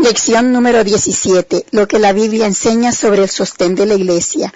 Lección número 17. Lo que la Biblia enseña sobre el sostén de la iglesia.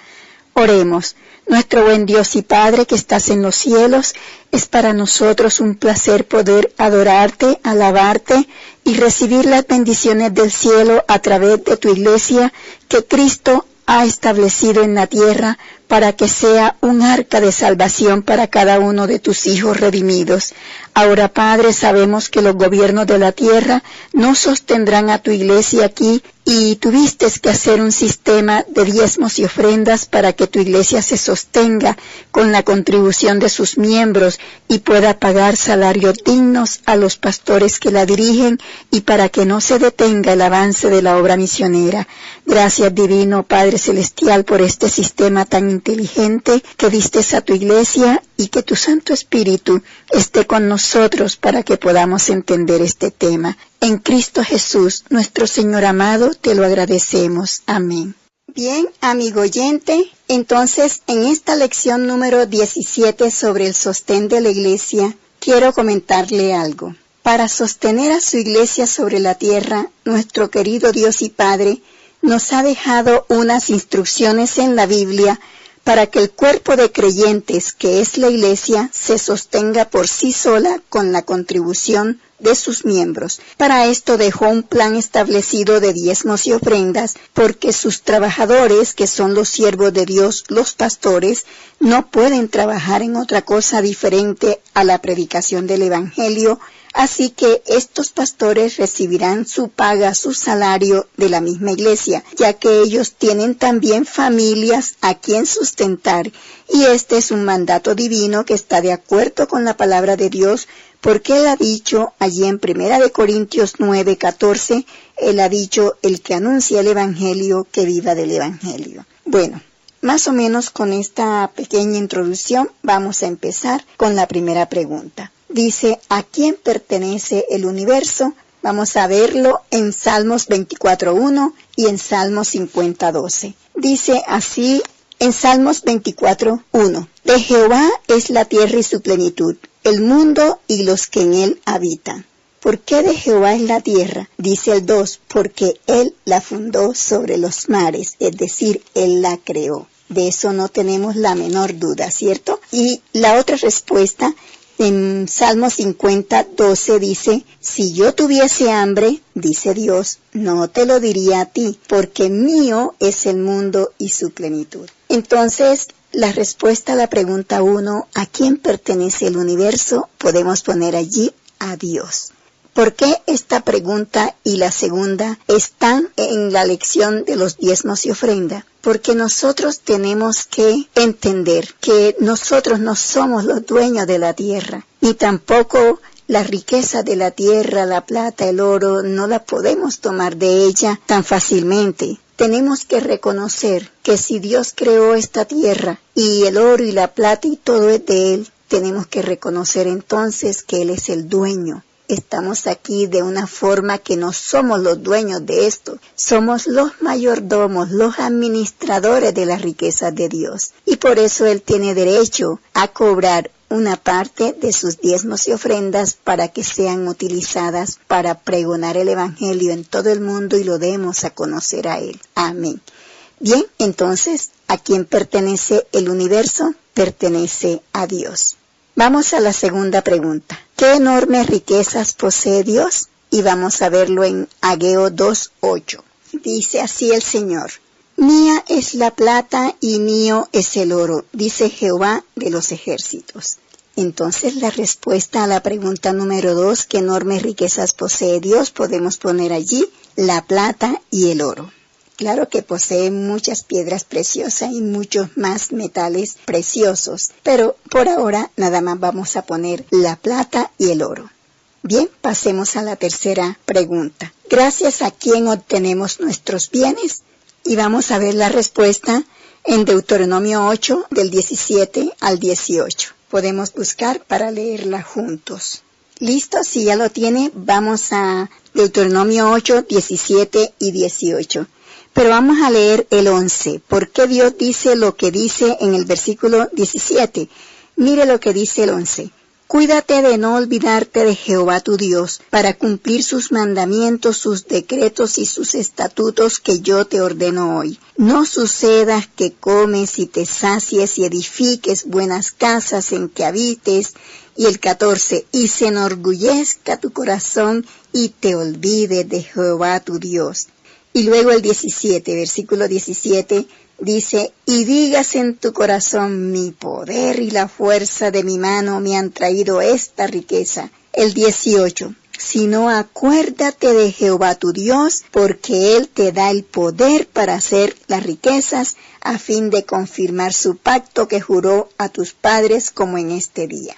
Oremos. Nuestro buen Dios y Padre que estás en los cielos, es para nosotros un placer poder adorarte, alabarte y recibir las bendiciones del cielo a través de tu iglesia que Cristo ha establecido en la tierra para que sea un arca de salvación para cada uno de tus hijos redimidos. Ahora, Padre, sabemos que los gobiernos de la tierra no sostendrán a tu iglesia aquí y tuviste que hacer un sistema de diezmos y ofrendas para que tu iglesia se sostenga con la contribución de sus miembros y pueda pagar salarios dignos a los pastores que la dirigen y para que no se detenga el avance de la obra misionera. Gracias, divino Padre Celestial, por este sistema tan inteligente que diste a tu iglesia y que tu Santo Espíritu esté con nosotros para que podamos entender este tema. En Cristo Jesús, nuestro Señor amado, te lo agradecemos. Amén. Bien, amigo oyente, entonces en esta lección número 17 sobre el sostén de la iglesia, quiero comentarle algo. Para sostener a su iglesia sobre la tierra, nuestro querido Dios y Padre nos ha dejado unas instrucciones en la Biblia para que el cuerpo de creyentes, que es la iglesia, se sostenga por sí sola con la contribución de sus miembros. Para esto dejó un plan establecido de diezmos y ofrendas, porque sus trabajadores, que son los siervos de Dios, los pastores, no pueden trabajar en otra cosa diferente a la predicación del Evangelio. Así que estos pastores recibirán su paga, su salario de la misma iglesia, ya que ellos tienen también familias a quien sustentar. Y este es un mandato divino que está de acuerdo con la palabra de Dios, porque Él ha dicho allí en 1 Corintios 9:14, Él ha dicho, el que anuncia el Evangelio, que viva del Evangelio. Bueno, más o menos con esta pequeña introducción vamos a empezar con la primera pregunta. Dice, ¿a quién pertenece el universo? Vamos a verlo en Salmos 24:1 y en Salmos 50:12. Dice así en Salmos 24:1. De Jehová es la tierra y su plenitud, el mundo y los que en él habitan. ¿Por qué de Jehová es la tierra? Dice el 2, porque él la fundó sobre los mares, es decir, él la creó. De eso no tenemos la menor duda, ¿cierto? Y la otra respuesta en Salmo 50:12 dice, si yo tuviese hambre, dice Dios, no te lo diría a ti, porque mío es el mundo y su plenitud. Entonces, la respuesta a la pregunta 1, ¿a quién pertenece el universo? Podemos poner allí a Dios. ¿Por qué esta pregunta y la segunda están en la lección de los diezmos y ofrenda? Porque nosotros tenemos que entender que nosotros no somos los dueños de la tierra, ni tampoco la riqueza de la tierra, la plata, el oro, no la podemos tomar de ella tan fácilmente. Tenemos que reconocer que si Dios creó esta tierra y el oro y la plata y todo es de Él, tenemos que reconocer entonces que Él es el dueño. Estamos aquí de una forma que no somos los dueños de esto, somos los mayordomos, los administradores de las riquezas de Dios. Y por eso Él tiene derecho a cobrar una parte de sus diezmos y ofrendas para que sean utilizadas para pregonar el Evangelio en todo el mundo y lo demos a conocer a Él. Amén. Bien, entonces, ¿a quién pertenece el universo? Pertenece a Dios. Vamos a la segunda pregunta. ¿Qué enormes riquezas posee Dios? Y vamos a verlo en Ageo 2:8. Dice así el Señor. Mía es la plata y mío es el oro, dice Jehová de los ejércitos. Entonces la respuesta a la pregunta número 2, ¿qué enormes riquezas posee Dios? Podemos poner allí la plata y el oro. Claro que posee muchas piedras preciosas y muchos más metales preciosos, pero por ahora nada más vamos a poner la plata y el oro. Bien, pasemos a la tercera pregunta. ¿Gracias a quién obtenemos nuestros bienes? Y vamos a ver la respuesta en Deuteronomio 8, del 17 al 18. Podemos buscar para leerla juntos. ¿Listo? Si ya lo tiene, vamos a Deuteronomio 8, 17 y 18. Pero vamos a leer el 11. ¿Por qué Dios dice lo que dice en el versículo 17? Mire lo que dice el 11. Cuídate de no olvidarte de Jehová tu Dios, para cumplir sus mandamientos, sus decretos y sus estatutos que yo te ordeno hoy. No suceda que comes y te sacies y edifiques buenas casas en que habites. Y el 14, y se enorgullezca tu corazón y te olvides de Jehová tu Dios. Y luego el 17, versículo 17, dice, y digas en tu corazón, mi poder y la fuerza de mi mano me han traído esta riqueza. El 18, sino acuérdate de Jehová tu Dios, porque Él te da el poder para hacer las riquezas, a fin de confirmar su pacto que juró a tus padres como en este día.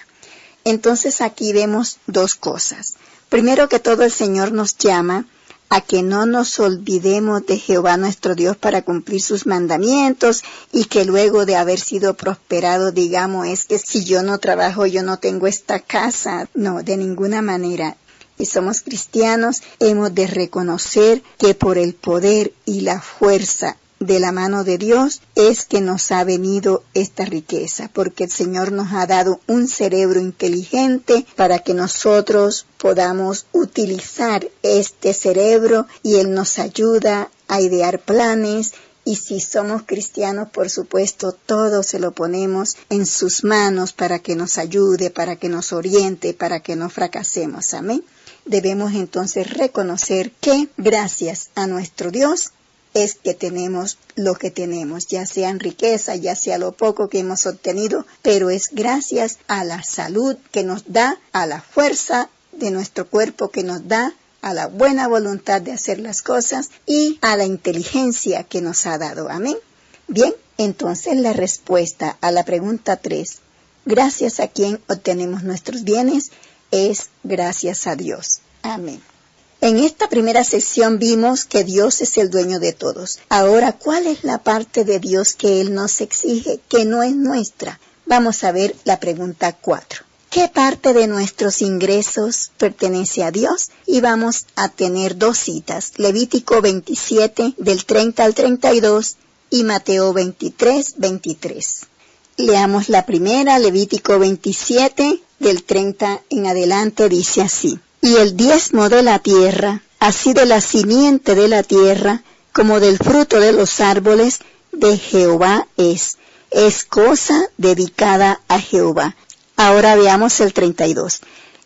Entonces aquí vemos dos cosas. Primero que todo, el Señor nos llama a que no nos olvidemos de Jehová nuestro Dios para cumplir sus mandamientos y que luego de haber sido prosperados digamos, es que si yo no trabajo yo no tengo esta casa. No, de ninguna manera. Y somos cristianos, hemos de reconocer que por el poder y la fuerza de la mano de Dios es que nos ha venido esta riqueza, porque el Señor nos ha dado un cerebro inteligente para que nosotros podamos utilizar este cerebro y Él nos ayuda a idear planes. Y si somos cristianos, por supuesto, todo se lo ponemos en sus manos para que nos ayude, para que nos oriente, para que no fracasemos. Amén. Debemos entonces reconocer que gracias a nuestro Dios es que tenemos lo que tenemos, ya sea en riqueza, ya sea lo poco que hemos obtenido, pero es gracias a la salud que nos da, a la fuerza de nuestro cuerpo que nos da, a la buena voluntad de hacer las cosas y a la inteligencia que nos ha dado. Amén. Bien, entonces la respuesta a la pregunta 3, gracias a quién obtenemos nuestros bienes, es gracias a Dios. Amén. En esta primera sección vimos que Dios es el dueño de todos. Ahora, ¿cuál es la parte de Dios que Él nos exige, que no es nuestra? Vamos a ver la pregunta 4. ¿Qué parte de nuestros ingresos pertenece a Dios? Y vamos a tener dos citas, Levítico 27, del 30 al 32, y Mateo 23, 23. Leamos la primera, Levítico 27, del 30 en adelante, dice así. Y el diezmo de la tierra, así de la simiente de la tierra, como del fruto de los árboles, de Jehová es cosa dedicada a Jehová. Ahora veamos el 32.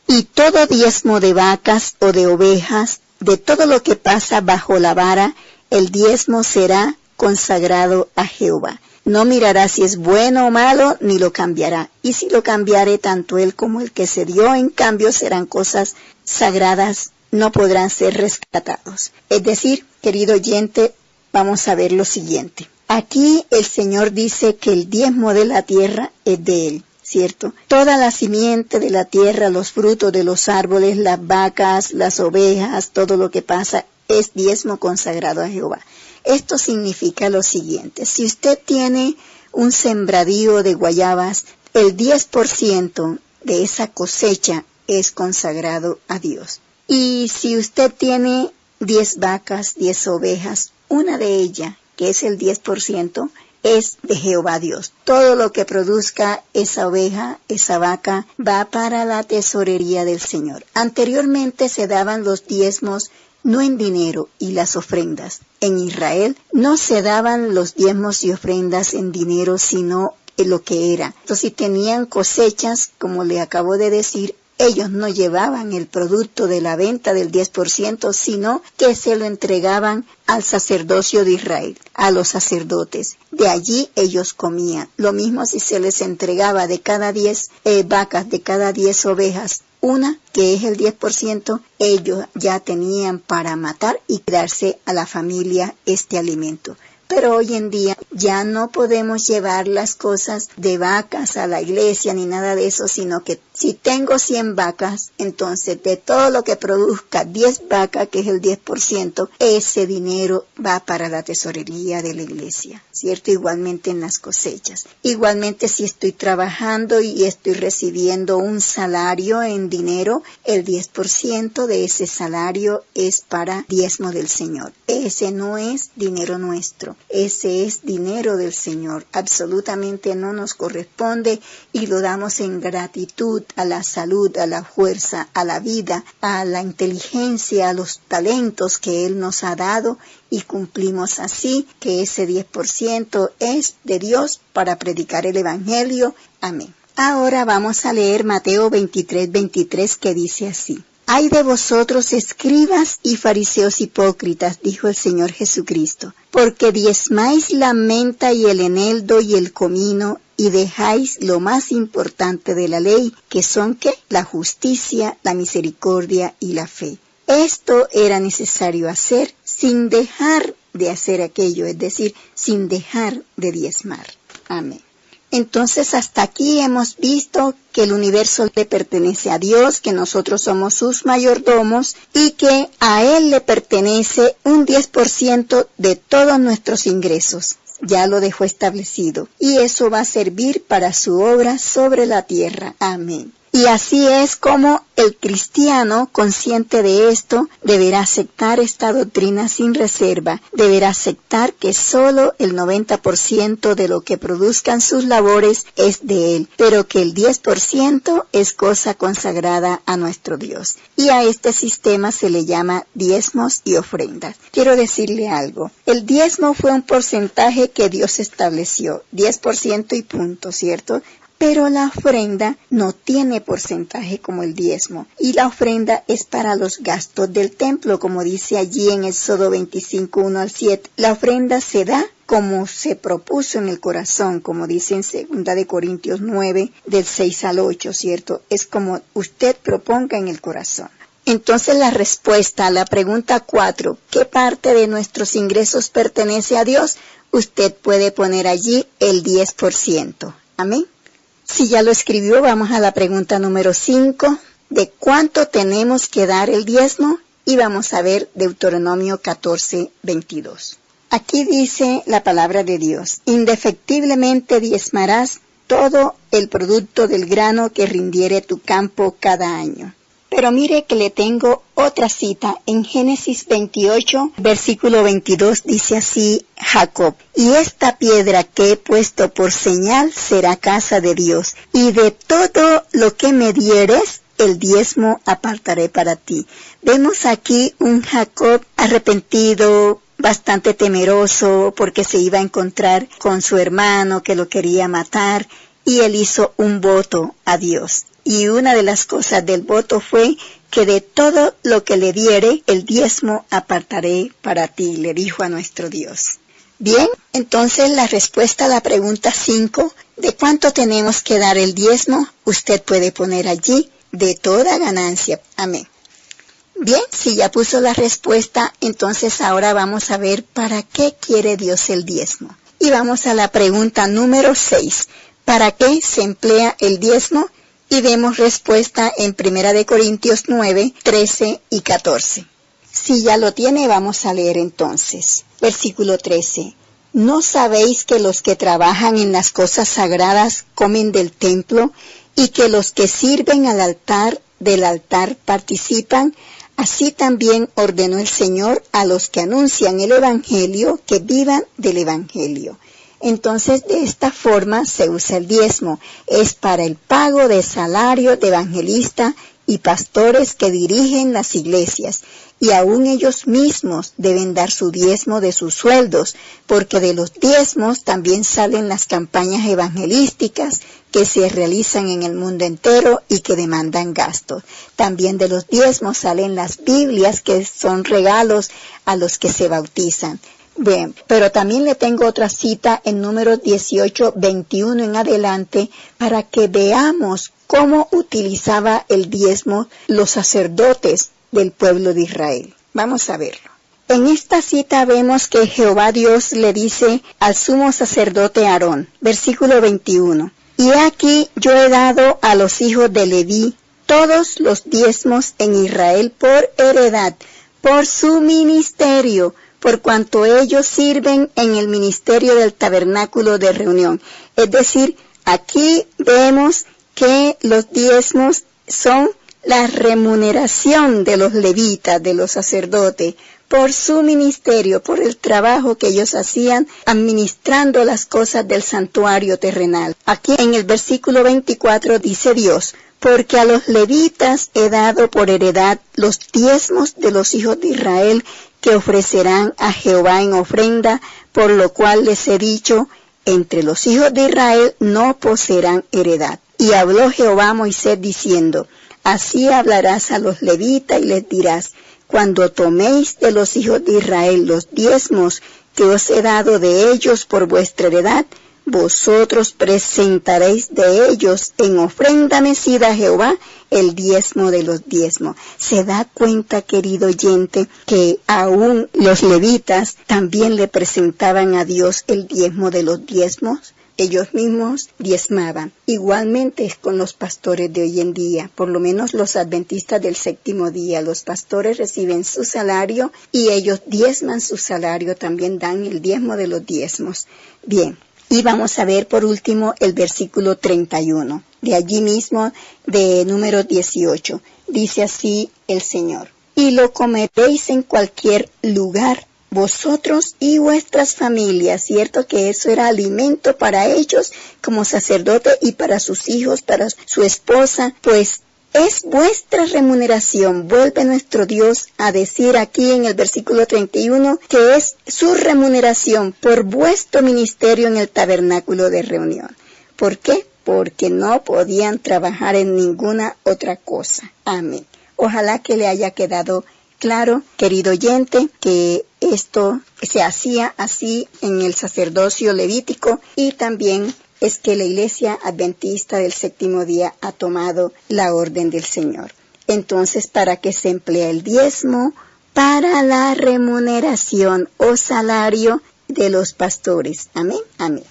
Y todo diezmo de vacas o de ovejas, de todo lo que pasa bajo la vara, el diezmo será consagrado a Jehová. No mirará si es bueno o malo, ni lo cambiará. Y si lo cambiare, tanto él como el que se dio en cambio serán cosas sagradas, no podrán ser rescatados. Es decir, querido oyente, vamos a ver lo siguiente. Aquí el Señor dice que el diezmo de la tierra es de Él, ¿cierto? Toda la simiente de la tierra, los frutos de los árboles, las vacas, las ovejas, todo lo que pasa es diezmo consagrado a Jehová. Esto significa lo siguiente, si usted tiene un sembradío de guayabas, el 10% de esa cosecha es consagrado a Dios. Y si usted tiene 10 vacas, 10 ovejas, una de ellas, que es el 10%, es de Jehová Dios. Todo lo que produzca esa oveja, esa vaca, va para la tesorería del Señor. Anteriormente se daban los diezmos no en dinero y las ofrendas. En Israel no se daban los diezmos y ofrendas en dinero, sino en lo que era. Entonces, si tenían cosechas, como le acabo de decir, ellos no llevaban el producto de la venta del 10%, sino que se lo entregaban al sacerdocio de Israel, a los sacerdotes. De allí ellos comían. Lo mismo si se les entregaba de cada 10 vacas, de cada 10 ovejas, una, que es el 10%, ellos ya tenían para matar y darse a la familia este alimento. Pero hoy en día ya no podemos llevar las cosas de vacas a la iglesia ni nada de eso, sino que si tengo 100 vacas, entonces de todo lo que produzca 10 vacas, que es el 10%, ese dinero va para la tesorería de la iglesia, ¿cierto? Igualmente en las cosechas. Igualmente si estoy trabajando y estoy recibiendo un salario en dinero, el 10% de ese salario es para diezmo del Señor. Ese no es dinero nuestro, ese es dinero dinero del Señor. Absolutamente no nos corresponde y lo damos en gratitud a la salud, a la fuerza, a la vida, a la inteligencia, a los talentos que Él nos ha dado y cumplimos así que ese 10% es de Dios para predicar el Evangelio. Amén. Ahora vamos a leer Mateo 23:23 que dice así. Ay de vosotros, escribas y fariseos hipócritas, dijo el Señor Jesucristo, porque diezmáis la menta y el eneldo y el comino, y dejáis lo más importante de la ley, que son ¿qué? La justicia, la misericordia y la fe. Esto era necesario hacer sin dejar de hacer aquello, es decir, sin dejar de diezmar. Amén. Entonces hasta aquí hemos visto que el universo le pertenece a Dios, que nosotros somos sus mayordomos y que a Él le pertenece un 10% de todos nuestros ingresos. Ya lo dejó establecido y eso va a servir para su obra sobre la tierra. Amén. Y así es como el cristiano, consciente de esto, deberá aceptar esta doctrina sin reserva. Deberá aceptar que solo el 90% de lo que produzcan sus labores es de Él, pero que el 10% es cosa consagrada a nuestro Dios. Y a este sistema se le llama diezmos y ofrendas. Quiero decirle algo. El diezmo fue un porcentaje que Dios estableció, 10% y punto, ¿cierto? Pero la ofrenda no tiene porcentaje como el diezmo. Y la ofrenda es para los gastos del templo, como dice allí en Éxodo 25, 1-7. La ofrenda se da como se propuso en el corazón, como dice en 2 Corintios 9, del 6-8, ¿cierto? Es como usted proponga en el corazón. Entonces la respuesta a la pregunta 4, ¿qué parte de nuestros ingresos pertenece a Dios? Usted puede poner allí el 10%. Amén. Si ya lo escribió, vamos a la pregunta número 5, ¿de cuánto tenemos que dar el diezmo? Y vamos a ver Deuteronomio 14:22. Aquí dice la palabra de Dios, indefectiblemente diezmarás todo el producto del grano que rindiere tu campo cada año. Pero mire que le tengo otra cita en Génesis 28, versículo 22, dice así Jacob, y esta piedra que he puesto por señal será casa de Dios, y de todo lo que me dieres, el diezmo apartaré para ti. Vemos aquí un Jacob arrepentido, bastante temeroso, porque se iba a encontrar con su hermano que lo quería matar, y él hizo un voto a Dios. Y una de las cosas del voto fue que de todo lo que le diere, el diezmo apartaré para ti, le dijo a nuestro Dios. Bien, entonces la respuesta a la pregunta 5, ¿de cuánto tenemos que dar el diezmo? Usted puede poner allí, de toda ganancia. Amén. Bien, si ya puso la respuesta, entonces ahora vamos a ver para qué quiere Dios el diezmo. Y vamos a la pregunta número 6, ¿para qué se emplea el diezmo? Y vemos respuesta en 1 Corintios 9, 13 y 14. Si ya lo tiene, vamos a leer entonces. Versículo 13. ¿No sabéis que los que trabajan en las cosas sagradas comen del templo y que los que sirven al altar del altar participan? Así también ordenó el Señor a los que anuncian el Evangelio que vivan del Evangelio. Entonces, de esta forma se usa el diezmo. Es para el pago de salario de evangelistas y pastores que dirigen las iglesias. Y aún ellos mismos deben dar su diezmo de sus sueldos, porque de los diezmos también salen las campañas evangelísticas que se realizan en el mundo entero y que demandan gastos. También de los diezmos salen las Biblias, que son regalos a los que se bautizan. Bien, pero también le tengo otra cita en Números 18, 21 en adelante, para que veamos cómo utilizaba el diezmo los sacerdotes del pueblo de Israel. Vamos a verlo. En esta cita vemos que Jehová Dios le dice al sumo sacerdote Aarón, versículo 21, y aquí yo he dado a los hijos de Leví todos los diezmos en Israel por heredad, por su ministerio, por cuanto ellos sirven en el ministerio del tabernáculo de reunión. Es decir, aquí vemos que los diezmos son la remuneración de los levitas, de los sacerdotes, por su ministerio, por el trabajo que ellos hacían administrando las cosas del santuario terrenal. Aquí en el versículo 24 dice Dios: porque a los levitas he dado por heredad los diezmos de los hijos de Israel que ofrecerán a Jehová en ofrenda, por lo cual les he dicho, entre los hijos de Israel no poseerán heredad. Y habló Jehová a Moisés diciendo: así hablarás a los levitas y les dirás: cuando toméis de los hijos de Israel los diezmos que os he dado de ellos por vuestra heredad, vosotros presentaréis de ellos en ofrenda mecida a Jehová el diezmo de los diezmos. ¿Se da cuenta, querido oyente, que aún los levitas también le presentaban a Dios el diezmo de los diezmos? Ellos mismos diezmaban. Igualmente es con los pastores de hoy en día, por lo menos los adventistas del séptimo día. Los pastores reciben su salario y ellos diezman su salario, también dan el diezmo de los diezmos. Bien, y vamos a ver por último el versículo 31, de allí mismo de número 18. Dice así el Señor: y lo comeréis en cualquier lugar, vosotros y vuestras familias. Cierto que eso era alimento para ellos como sacerdote y para sus hijos, para su esposa, pues es vuestra remuneración. Vuelve nuestro Dios a decir aquí en el versículo 31 que es su remuneración por vuestro ministerio en el tabernáculo de reunión. ¿Por qué? Porque no podían trabajar en ninguna otra cosa. Amén. Ojalá que le haya quedado claro, querido oyente, que esto se hacía así en el sacerdocio levítico, y también es que la Iglesia Adventista del Séptimo Día ha tomado la orden del Señor. Entonces, ¿para qué se emplea el diezmo? Para la remuneración o salario de los pastores. Amén, amén.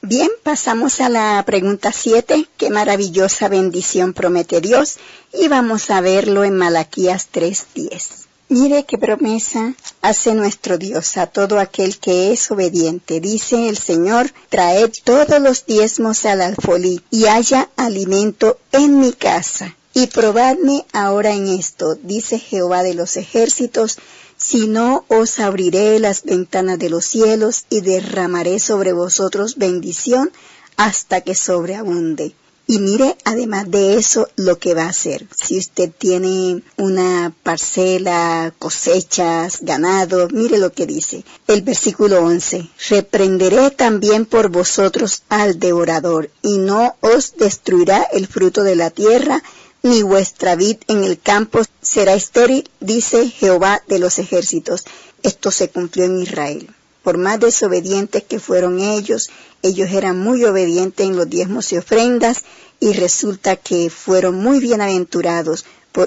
Bien, pasamos a la pregunta 7. ¿Qué maravillosa bendición promete Dios? Y vamos a verlo en Malaquías 3:10. Mire qué promesa hace nuestro Dios a todo aquel que es obediente. Dice el Señor: traed todos los diezmos al alfolí, y haya alimento en mi casa. Y probadme ahora en esto, dice Jehová de los ejércitos, si no os abriré las ventanas de los cielos y derramaré sobre vosotros bendición hasta que sobreabunde. Y mire, además de eso, lo que va a hacer. Si usted tiene una parcela, cosechas, ganado, mire lo que dice. El versículo 11. Reprenderé también por vosotros al devorador, y no os destruirá el fruto de la tierra, ni vuestra vid en el campo será estéril, dice Jehová de los ejércitos. Esto se cumplió en Israel. Por más desobedientes que fueron ellos eran muy obedientes en los diezmos y ofrendas, y resulta que fueron muy bienaventurados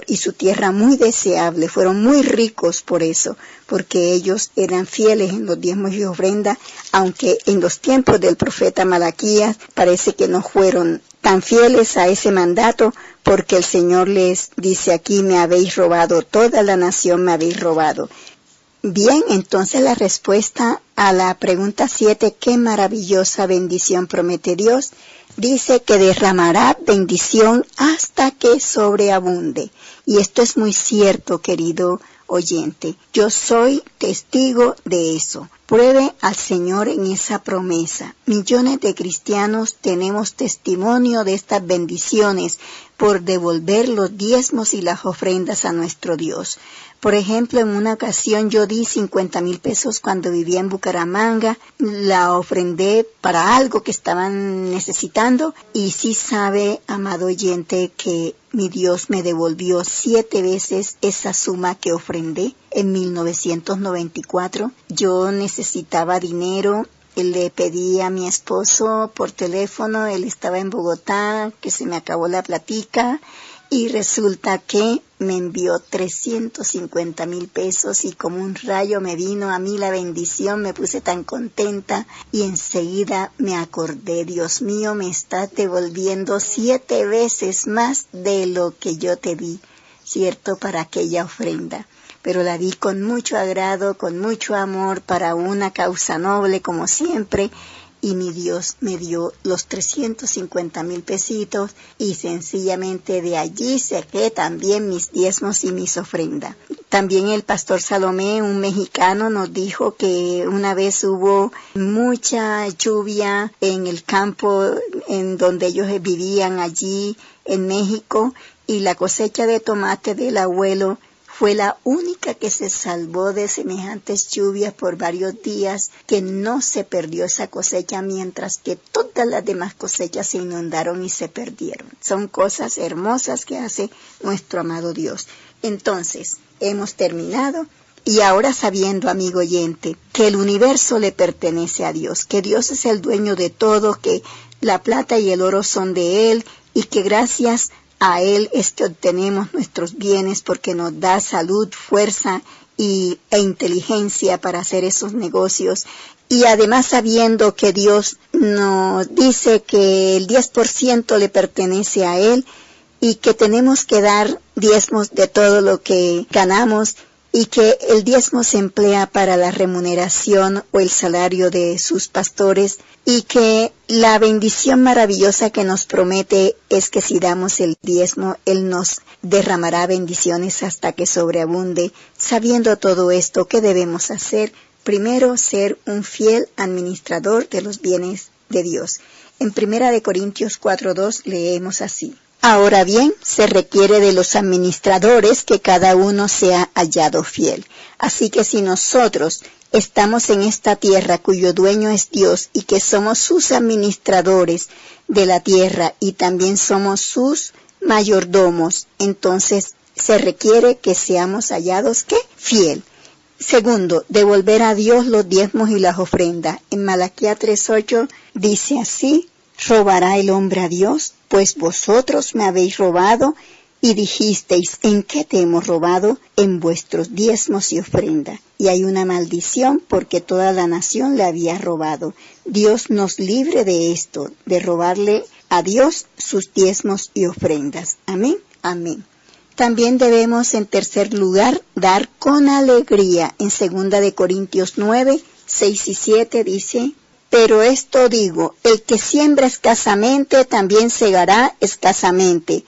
y su tierra muy deseable, fueron muy ricos por eso, porque ellos eran fieles en los diezmos y ofrendas, aunque en los tiempos del profeta Malaquías parece que no fueron tan fieles a ese mandato, porque el Señor les dice aquí: me habéis robado, toda la nación me habéis robado. Bien, entonces la respuesta a la pregunta 7, ¿qué maravillosa bendición promete Dios? Dice que derramará bendición hasta que sobreabunde. Y esto es muy cierto, querido oyente. Yo soy testigo de eso. Pruebe al Señor en esa promesa. Millones de cristianos tenemos testimonio de estas bendiciones por devolver los diezmos y las ofrendas a nuestro Dios. Por ejemplo, en una ocasión yo di 50,000 pesos cuando vivía en Bucaramanga, la ofrendé para algo que estaban necesitando, y sí sabe, amado oyente, que mi Dios me devolvió 7 veces esa suma que ofrendé en 1994. Yo necesitaba dinero. Le pedí a mi esposo por teléfono, él estaba en Bogotá, que se me acabó la platica, y resulta que me envió 350,000 pesos, y como un rayo me vino a mí la bendición, me puse tan contenta, y enseguida me acordé: Dios mío, me estás devolviendo 7 veces más de lo que yo te di, ¿cierto?, para aquella ofrenda. Pero la di con mucho agrado, con mucho amor, para una causa noble, como siempre, y mi Dios me dio los 350,000 pesitos y sencillamente de allí saqué también mis diezmos y mis ofrendas. También el pastor Salomé, un mexicano, nos dijo que una vez hubo mucha lluvia en el campo en donde ellos vivían allí en México, y la cosecha de tomate del abuelo fue la única que se salvó de semejantes lluvias por varios días, que no se perdió esa cosecha, mientras que todas las demás cosechas se inundaron y se perdieron. Son cosas hermosas que hace nuestro amado Dios. Entonces, hemos terminado. Y ahora, sabiendo, amigo oyente, que el universo le pertenece a Dios, que Dios es el dueño de todo, que la plata y el oro son de Él, y que gracias a Él es que obtenemos nuestros bienes, porque nos da salud, fuerza e inteligencia para hacer esos negocios. Y además, sabiendo que Dios nos dice que el 10% le pertenece a Él y que tenemos que dar diezmos de todo lo que ganamos, y que el diezmo se emplea para la remuneración o el salario de sus pastores, y que la bendición maravillosa que nos promete es que si damos el diezmo, Él nos derramará bendiciones hasta que sobreabunde. Sabiendo todo esto, ¿qué debemos hacer? Primero, ser un fiel administrador de los bienes de Dios. En 1 Corintios 4:2 leemos así: Ahora bien, se requiere de los administradores que cada uno sea hallado fiel. Así que si nosotros estamos en esta tierra cuyo dueño es Dios, y que somos sus administradores de la tierra y también somos sus mayordomos, entonces se requiere que seamos hallados, ¿qué? Fiel. Segundo, devolver a Dios los diezmos y las ofrendas. En Malaquías 3:8 dice así: ¿Robará el hombre a Dios? Pues vosotros me habéis robado, y dijisteis: ¿en qué te hemos robado? En vuestros diezmos y ofrendas. Y hay una maldición, porque toda la nación le había robado. Dios nos libre de esto, de robarle a Dios sus diezmos y ofrendas. Amén, amén. También debemos, en tercer lugar, dar con alegría. En 2 Corintios 9:6 y 7 dice: Pero esto digo, el que siembra escasamente también segará escasamente,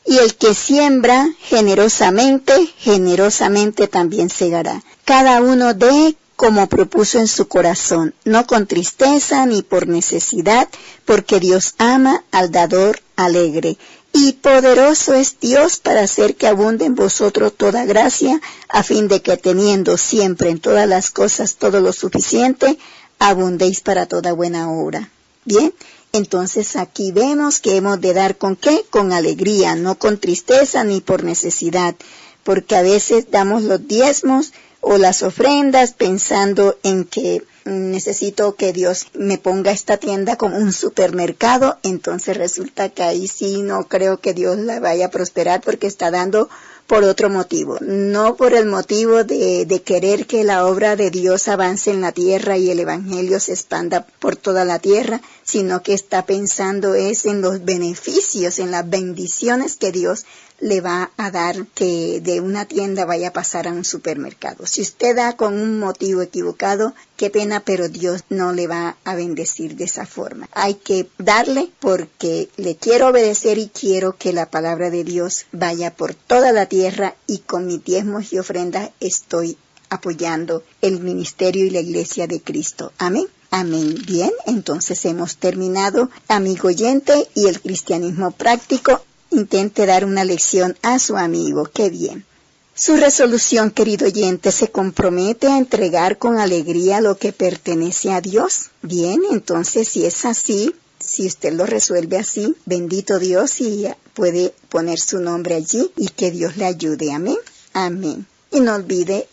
y el que siembra generosamente, generosamente también segará. Cada uno dé como propuso en su corazón, no con tristeza ni por necesidad, porque Dios ama al dador alegre. Y poderoso es Dios para hacer que abunde en vosotros toda gracia, a fin de que teniendo siempre en todas las cosas todo lo suficiente, abundéis para toda buena obra. Bien, entonces aquí vemos que hemos de dar ¿con qué? Con alegría, no con tristeza ni por necesidad, porque a veces damos los diezmos o las ofrendas pensando en que necesito que Dios me ponga esta tienda como un supermercado. Entonces resulta que ahí sí no creo que Dios la vaya a prosperar, porque está dando por otro motivo, no por el motivo de querer que la obra de Dios avance en la tierra y el evangelio se expanda por toda la tierra, sino que está pensando es en los beneficios, en las bendiciones que Dios le va a dar, que de una tienda vaya a pasar a un supermercado. Si usted da con un motivo equivocado, qué pena, pero Dios no le va a bendecir de esa forma. Hay que darle porque le quiero obedecer y quiero que la palabra de Dios vaya por toda la tierra, y con mis diezmos y ofrendas estoy apoyando el ministerio y la iglesia de Cristo. Amén. Amén. Bien, entonces hemos terminado, amigo oyente, y el cristianismo práctico. Intente dar una lección a su amigo. ¡Qué bien! Su resolución, querido oyente, se compromete a entregar con alegría lo que pertenece a Dios. Bien, entonces si es así, si usted lo resuelve así, bendito Dios, y puede poner su nombre allí y que Dios le ayude. Amén. Amén. Y no olvide